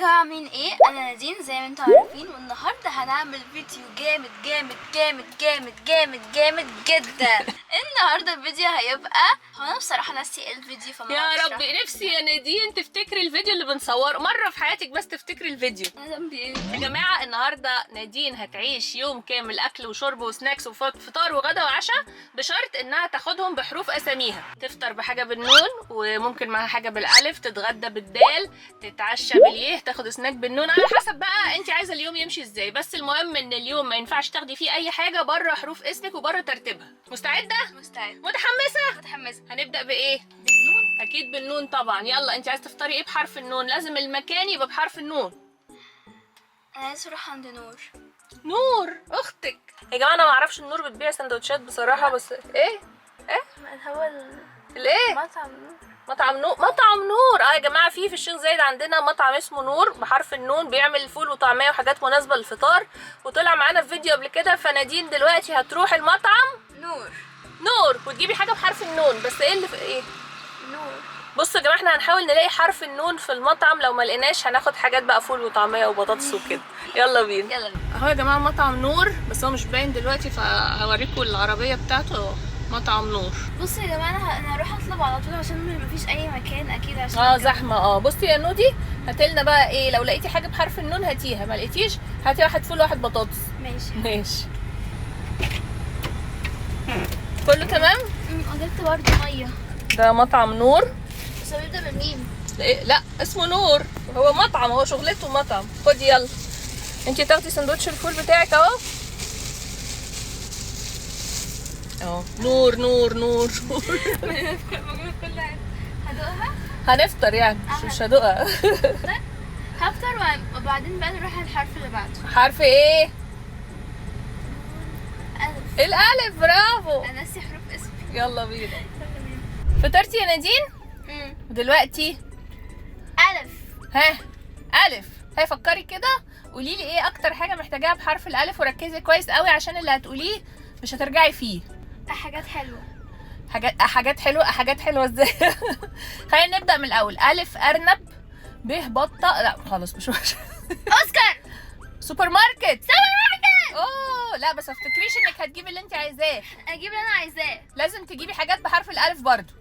جماعه عاملين ايه؟ انا نادين زي ما انتم عارفين، والنهارده هنعمل فيديو جامد جامد جامد جامد جامد جامد جدا. النهارده الفيديو هيبقى انا بصراحه ناسي الفيديو فما يا ربي نفسي يا نادين تفتكري الفيديو اللي بنصوره مره في حياتك، بس تفتكري الفيديو. انا ذنبي ايه يا جماعه النهارده نادين هتعيش يوم كامل اكل وشرب وسناكس وفطار وغدا وعشاء، بشرط انها تاخدهم بحروف اساميها. تفطر بحاجه بالنون وممكن معاها حاجه بالالف، تتغدى بالدال، تتعشى باليه، تاخد سناك بالنون، على حسب بقى انت عايزه اليوم يمشي ازاي. بس المهم ان اليوم ما ينفعش تاخدي فيه اي حاجه بره حروف اسمك وبره ترتيبها. مستعده؟ مستعد متحمسه. هنبدا بايه؟ بالنون. اكيد بالنون طبعا. يلا انت عايزه تفطري ايه بحرف النون؟ لازم المكان يبقى بحرف النون. انا عايزه اروح عند نور. نور اختك. يا جماعه انا ما اعرفش النور بتبيع سندوتشات بصراحه، بس ايه هو الايه المطعم مطعم نور. يا جماعه في الشيخ زايد عندنا مطعم اسمه نور بحرف النون، بيعمل فول وطعميه وحاجات مناسبه للفطار، وطلع معانا في فيديو قبل كده. فنادين دلوقتي هتروح المطعم نور وتجيبي حاجه بحرف النون. بس ايه اللي في ايه؟ نور. بصوا يا جماعه احنا هنحاول نلاقي حرف النون في المطعم، لو ما لقيناش هناخد حاجات بقى فول وطعميه وبطاطس وكده. يلا بينا. اهو يا جماعه مطعم نور، بس هو مش باين دلوقتي فهوريكم العربيه بتاعته اهو. مطعم نور. بصوا يا جماعه انا هروح اطلب على طول عشان مفيش اي مكان اكيد عشان زحمه. بصي يا نودي هاتلنا بقى ايه، لو لقيتي حاجه بحرف النون هاتيها، ما لقيتيش هاتي واحد فول وواحد بطاطس. ماشي كله تمام. جبت برضه ميه. ده مطعم نور بس هو بيبدا بالميم. لا اسمه نور، هو مطعم، هو شغلته مطعم. خدي يلا انتي تاخدي سندوتش الفول بتاعك اهو. نور نور نور موجود كل حاجه. هدوقها. هنفطر يعني مش هدوقها. هفطر وبعدين بقى نروح على الحرف اللي بعده. حرف ايه؟ ألف. الألف. برافو. أنا ناسي حروف اسمي. يلا بينا. فطرتي يا نادين؟ ودلوقتي ألف. ألف. فكري كده، قولي لي ايه أكتر حاجة محتاجاها بحرف الألف، وركزي كويس قوي عشان اللي هتقوليه مش هترجعي فيه. حاجات حلوة. حاجات حلوة ازاي؟ خلينا نبدأ من الأول. ألف أرنب، ب بطة، لا خلاص مش أوسكار. سوبر ماركت. اوه لا، بس ما تفتكريش انك هتجيبي اللي انت عايزاه. اجيب اللي انا عايزاه. لازم تجيبي حاجات بحرف الالف برضو.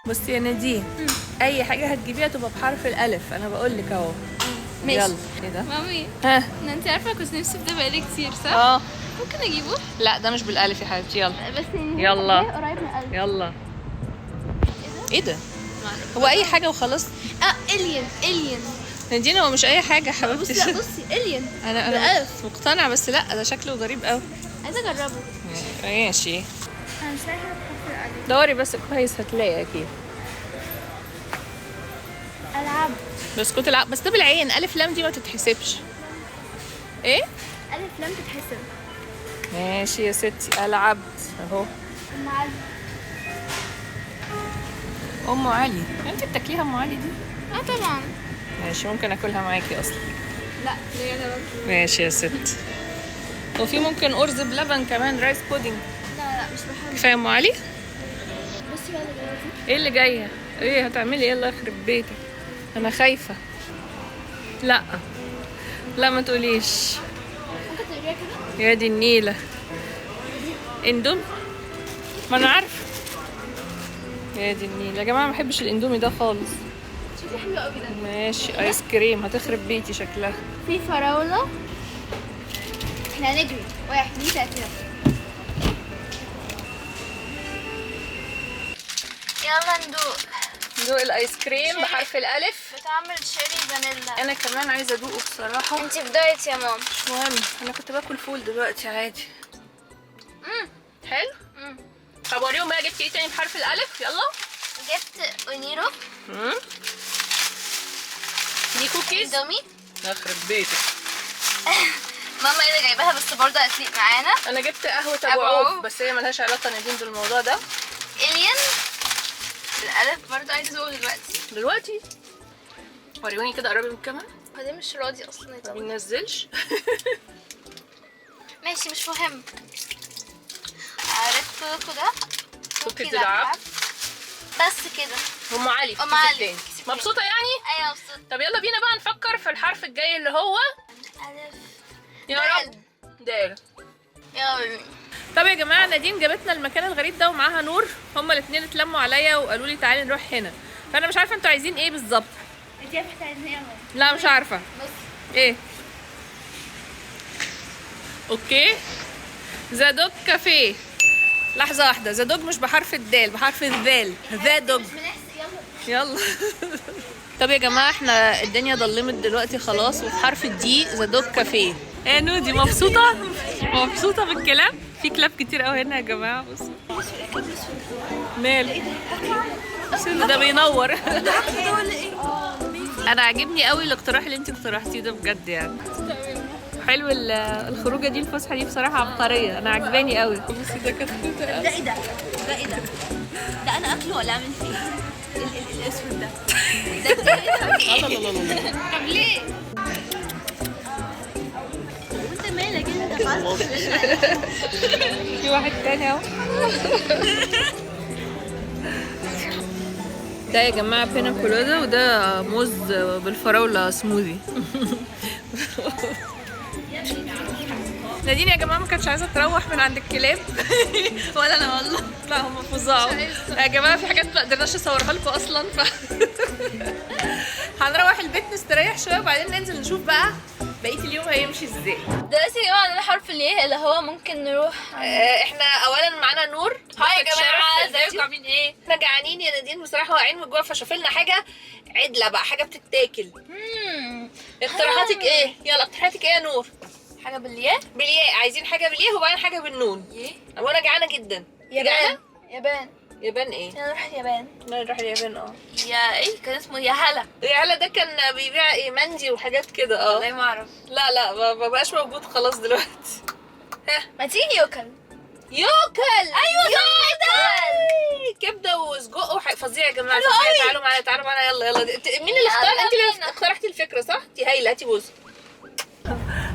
بصي يا نادين، اي حاجه هتجيبيها تبقى بحرف الالف، انا بقول لك اهو. ماشي. يلا. ايه ده؟ مامي انت عارفه كنت نفسي في ده بقالي كتير صح؟ ممكن اجيبه؟ لا ده مش بالالف يا حبيبتي. يلا بس يلا قريب من الالف. يلا. ايه ده؟ هو اي حاجه وخلاص. الين. نادين هو مش اي حاجه يا حبيبتي. بصي الين. انا بالالف. مقتنعه، بس لا ده شكله غريب قوي. عايزه اجربه. ماشي. انا مش لاقيه حاجه بحرف الالف. دوري بس كويس هتلاقي اكيد. العب. بسكوت العب، بس ده بالعين. الف لام دي ما تتحسبش. ايه؟ الف لام تتحسب. ماشي يا ستي. العبت اهو. ام علي. انت بتاكليها ام علي دي؟ طبعا. ماشي، ممكن اكلها معاكي اصلا. لا ليه انا بقى. ماشي يا ستي. وفي ممكن ارز بلبن كمان، رايس بودنج. لا مش بحب. كفايه ام علي. بصي بقى اللي جايه دي. ايه اللي جايه؟ ايه هتعملي ايه؟ الله يخرب بيتك، انا خايفه. لا ما تقوليش. ممكن تقريها كده. يا دي النيله. اندومي. ما انا عارفه. يا دي النيله يا جماعه، ما بحبش الاندومي ده خالص. شكله حلو قوي ده. ماشي. ايس كريم هتخرب بيتي شكلها. في فراوله. احنا هنجري 1 2 3. يلا ندوق الايس كريم بحرف الالف. بتعمل شيري فانيلا. انا كمان عايزه ادوقه بصراحه. انت في دايت يا ماما. مش مهم، انا كنت باكل فول دلوقتي عادي. حلو. طب وريهم بقى جبت ايه تاني بحرف الالف. يلا. جبت اونيرو. دي كوكيز. اندومي. يخرب بيتك. ماما هي اللي جايباها بس برضه هتليق معانا. انا جبت قهوه ابو عوف، بس هي ملهاش علاقه نادين بالموضوع ده. الين. الالف برضه عايزه ادوقه دلوقتي. وريوني كده، قربي من الكاميرا. هو ده مش راضي اصلا ما بينزلش. ماشي مش مهم. عرفت كده. كيدز كده العاب. بس كده. ام علي أم علي. كسبتين. مبسوطه يعني؟ ايوه مبسوطة. طب يلا بينا بقى نفكر في الحرف الجاي اللي هو ألف. يا رب دال. يلا بينا. طب يا جماعه نادين جابتنا المكان الغريب ده ومعاها نور، هما الاثنين اتلموا عليا وقالوا لي تعالي نروح هنا، فانا مش عارفه انتوا عايزين ايه بالظبط. انت عارفة عايزين ايه؟ لا مش عارفه. بص ايه؟ اوكي ذا دوج كافيه. لحظه واحده، ذا دوج مش بحرف الدال، بحرف الذال. ذا دوج. يلا طب يا جماعه احنا الدنيا ضلمت دلوقتي خلاص، وفي حرف الدي ذا دوج كافيه. ايه نودي مبسوطه؟ مبسوطه بالكلاب؟ في كلاب كتير قوي هنا يا جماعه. بصوا مال ده بينور. انا عاجبني قوي الاقتراح اللي انت اقترحتيه ده بجد يعني. حلو الخروجه دي، الفسحه دي بصراحه عبقريه، انا عجباني قوي. بصي ده كتكوته. ده ايه ده؟ ده ايه ده؟ ده انا اكله ولا اعمل فيه؟ الاسود ده. طب ليه؟ وانت مالك انت خلاص. في واحد تاني اهو. ده يا جماعه بينا كولادا، وده موز بالفراوله سموذي. نادين يا جماعه ما كانتش عايزه تروح من عند الكلاب. ولا انا والله. لا هم فظاعوا يا جماعه، في حاجات ما قدرناش نصورها لكم اصلا هنروح البيت نستريح شويه وبعدين ننزل نشوف بقى بقيه اليوم هيمشي ازاي. دلوقتي يا جماعه عندنا حرف الياء اللي هو ممكن نروح. احنا اولا معانا نور. هاي يا جماعه ازيكم عاملين ايه؟ احنا جعانين يا نادين بصراحه، واقعين من جوه، فشوف لنا حاجه عدله بقى، حاجه بتتاكل. اقتراحاتك ايه؟ يلا اقتراحاتك ايه يا نور؟ حاجه بالياء. بالياء، عايزين حاجه بالياء وبعدين حاجه بالنون. وانا جعانه جدا. يابان. يابان. يابان ايه؟ نروح اليابان. نروح اليابان اه. يا ايه كان اسمه يا هلا. يا هلا ده كان بيبيع ايه، مندي وحاجات كده والله ما اعرف. لا ما بقاش موجود خلاص دلوقتي. ما تيجي يوكل. يوكل. ايوه يوكل. كبده وسجق فظيع يا جماعه. تعالوا معانا يلا مين اللي اختار؟ انت اللي اقترحتي الفكره صح؟ انت هايله، هاتي بوز.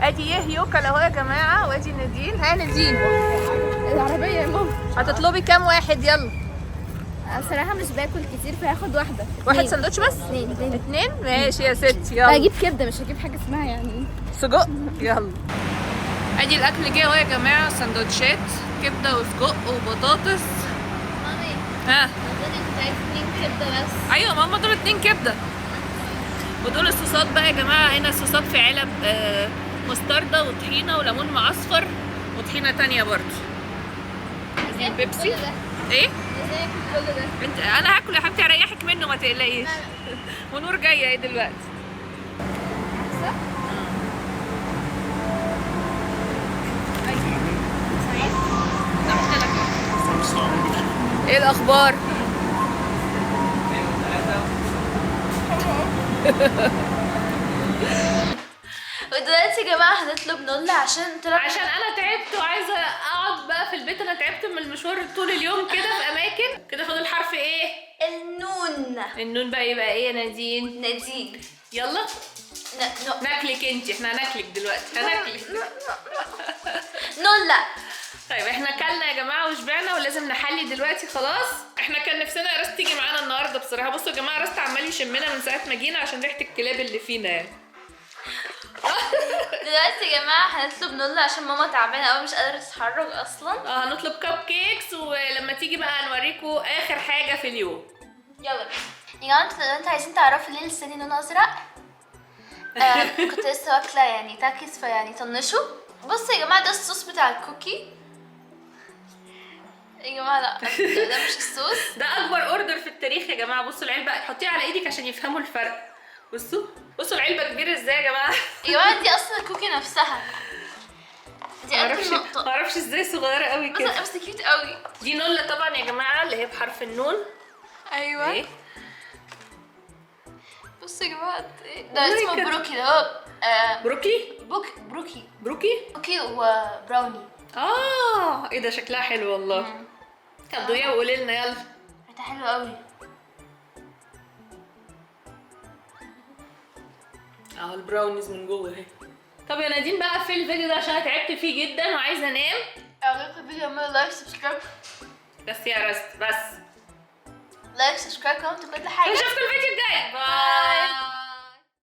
ادي يوكل اهو يا جماعه، وادي نادين. ها نادين العربيه يا ماما. هتطلبي كام واحد؟ يلا. بصراحه مش باكل كتير فهاخد واحده. واحد سندوتش بس؟ اتنين ماشي يا ستي يلا. هجيب كبده مش هجيب حاجه اسمها يعني سجق. يلا ادي الاكل جه اهو يا جماعه، سندوتشات كبده وسجق وبطاطس. مامي ها انت عايز 2 كبده بس. ايوه ماما دول 2 كبده. ودول الصوصات بقى يا جماعه، هنا الصوصات في علب مستردة وطحينه وليمون معصفر وطحينه تانية برضه. عايزين بيبسي؟ ايه؟ ازاي كل ده؟ انا هاكل يا حبيبتي، اريحك منه ما تقلقيش. ونور جايه اهي دلوقتي. صح؟ ايه الاخبار؟ ودلوقتي يا جماعه هنطلب نولا عشان انا تعبت وعايزه اقعد بقى في البيت. انا تعبت من المشوار طول اليوم كده في اماكن كده. فاضل حرف ايه؟ النون. النون بقى يبقى ايه يا نادين؟ نادين. يلا ناكلك انت، احنا هناكلك دلوقتي هناكلك. نولا. طيب احنا اكلنا يا جماعه وشبعنا ولازم نحلي دلوقتي خلاص. احنا كان نفسنا يا راس تيجي معانا النهارده بصراحه. بصوا يا جماعه راس عمال يشمنا من ساعه ما جينا عشان ريحه الكلاب اللي فينا يعني. دلوقتي يا جماعه هنطلب نولا عشان ماما تعبانه قوي مش قادره تتحرك اصلا. هنطلب كب كيكس، ولما تيجي بقى هنوريكم اخر حاجه في اليوم. يلا بينا يا جماعه. انتوا عايزين تعرفوا ليه لساني لونه ازرق؟ كنت لسه واكله يعني تاكيس فيعني طنشوا. بصوا يا جماعه ده الصوص بتاع الكوكي يا جماعه. لا ده مش الصوص. ده اكبر اوردر في التاريخ يا جماعه. بصوا العلبه، حطيها على ايدك عشان يفهموا الفرق. بصوا العلبه كبيره ازاي يا جماعه. يا جماعه دي اصلا الكوكي نفسها. دي قد النقطه. معرفش ازاي صغيره قوي كده. بس كيوت قوي. دي نولا طبعا يا جماعه اللي هي بحرف النون. ايوه ايه؟ بصوا يا جماعه ده اسمه بروكي. ده هو بروكلي. بروكي وبراوني. ايه ده شكلها حلو والله. طب دوقيها وقولي لنا يلا. ده حلو قوي. البراونيز من جوه اهي. طب يا نادين بقى في الفيديو ده عشان انا تعبت فيه جدا وعايزه انام. اعملوا الفيديو، اعملوا لايك سبسكرايب بس يا رست بس. لايك سبسكرايب كومنت وكل حاجه. نشوفكم الفيديو الجاي.